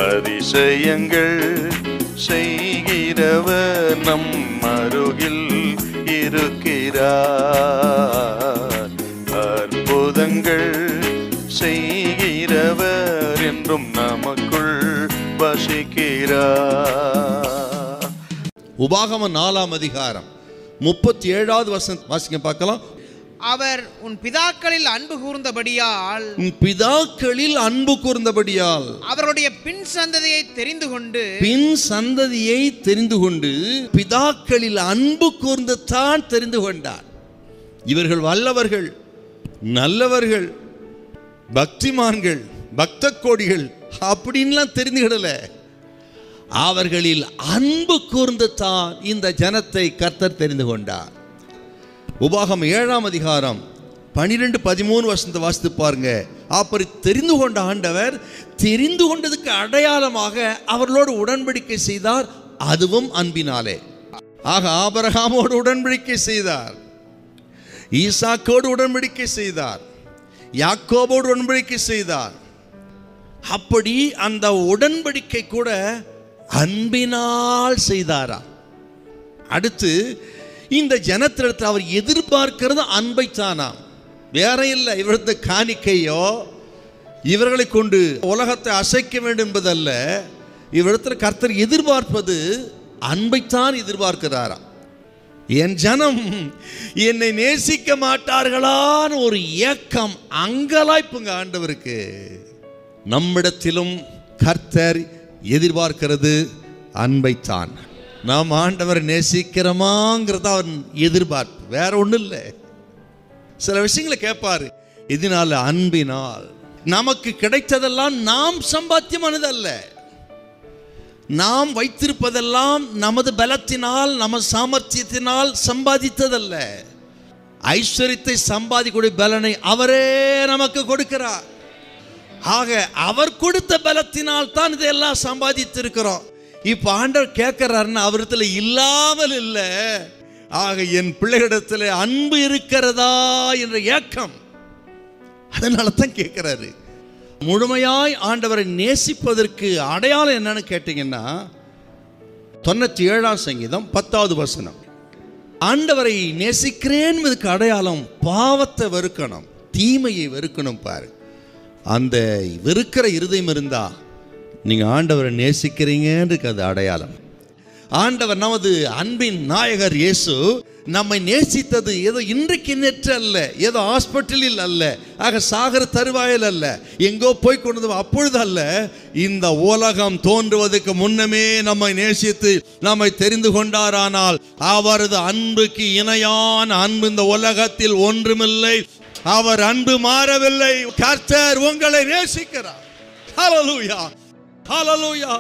அதிசயங்கள் செய்கிறவர் நம் அருகில் இருக்கிறார். அற்புதங்கள் செய்கிறவர் என்றும் நமக்குள் வசிக்கிறார். உபாகமம் 4ஆம் அதிகாரம் 37வது வசனம் வாசிக்க பார்க்கலாம். அவர் உன் பிதாக்களில் அன்பு கூர்ந்தபடியால் அவருடைய பின் சந்ததியை தெரிந்து கொண்டு பிதாக்களில் அன்பு கூர்ந்து தான் தெரிந்து கொண்டார். இவர்கள் வல்லவர்கள், நல்லவர்கள், பக்திமான்கள், பக்த கோடிகள் அப்படின்லாம் தெரிந்துகிடல. அவர்களில் அன்பு கூர்ந்து தான் இந்த ஜனத்தை கர்த்தர் தெரிந்து கொண்டார். உபாகமம் 7ஆம் அதிகாரம் 12-13 வசனத்தை வாசித்து பாருங்க. அப்படி தெரிந்து கொண்ட ஆண்டவர் தெரிந்து கொண்டதுக்கு அடையாளமாக அவர்களோடு உடன்படிக்கை செய்தார், அதுவும் அன்பினாலே. ஆக ஆபிரகாமோடு உடன்படிக்கை செய்தார், ஈசாக்கோடு உடன்படிக்கை செய்தார், யாக்கோபோடு உடன்படிக்கை செய்தார். அப்படி அந்த உடன்படிக்கை கூட அன்பினால் செய்தாரா. அடுத்து இந்த ஜனத்திடத்தில் அவர் எதிர்பார்க்கிறது அன்பைத்தானா, வேற இல்லை. இவரது காணிக்கையோ இவர்களை கொண்டு உலகத்தை அசைக்க வேண்டும் என்பதல்ல. இவரிடத்தில் கர்த்தர் எதிர்பார்ப்பது அன்பைத்தான் எதிர்பார்க்கிறாரா. என் ஜனம் என்னை நேசிக்க மாட்டார்களான்னு ஒரு ஏக்கம், அங்கலாய்ப்புங்க ஆண்டவருக்கு. நம்மிடத்திலும் கர்த்தர் எதிர்பார்க்கிறது அன்பைத்தான். நாம் ஆண்டவரை நேசிக்கிறோமாங்கிறத அவன் எதிர்பார்ப்பு, வேற ஒன்றும் இல்லை. சில விஷயங்களை கேட்பாரு, இதனால அன்பினால் நமக்கு கிடைத்ததெல்லாம் நாம் சம்பாத்தியமானதல்ல, நாம் வைத்திருப்பதெல்லாம் நமது பலத்தினால் நமது சாமர்த்தியத்தினால் சம்பாதித்ததல்ல. ஐஸ்வர்யத்தை சம்பாதிக்கூடிய பலனை அவரே நமக்கு கொடுக்கிறார். ஆக அவர் கொடுத்த பலத்தினால் தான் இதையெல்லாம் சம்பாதித்திருக்கிறோம். இப்ப ஆண்டவர் கேட்கிறாருன்னு அவரிடத்துல இல்லாமல் இல்லை. ஆக என் பிள்ளைகளிடத்துல அன்பு இருக்கிறதா என்ற ஏக்கம், அதனால தான் கேட்கிறாரு. முழுமையாய் ஆண்டவரை நேசிப்பதற்கு அடையாளம் என்னன்னு கேட்டீங்கன்னா 97ஆம் சங்கீதம் 10வது வசனம். ஆண்டவரை நேசிக்கிறேன் அடையாளம் பாவத்தை வெறுக்கணும், தீமையை வெறுக்கணும். பாரு, அந்த வெறுக்கிற இருதயம் இருந்தா நீங்க ஆண்டவரை நேசிக்கிறீங்கன்றது அது அடையாளம். ஆண்டவர் நமது அன்பின் நாயகர் இயேசு நம்மை நேசித்தது ஏதோ இன்றைக்கு நேற்று அல்ல, ஏதோ ஹாஸ்பிட்டலில் அல்ல, ஆக சாகர தருவாயில் அல்ல, எங்கோ போய் கொண்டு அப்பொழுது அல்ல. இந்த உலகம் தோன்றுவதற்கு முன்னமே நம்மை நேசித்து நம்மை தெரிந்து கொண்டாரானால் அவரது அன்புக்கு இணையான அன்பு இந்த உலகத்தில் ஒன்றுமில்லை. அவர் அன்பு மாறவில்லை. கர்த்தர் உங்களை நேசிக்கிறார். ஹல்லேலூயா, ஹல்லேலூயா.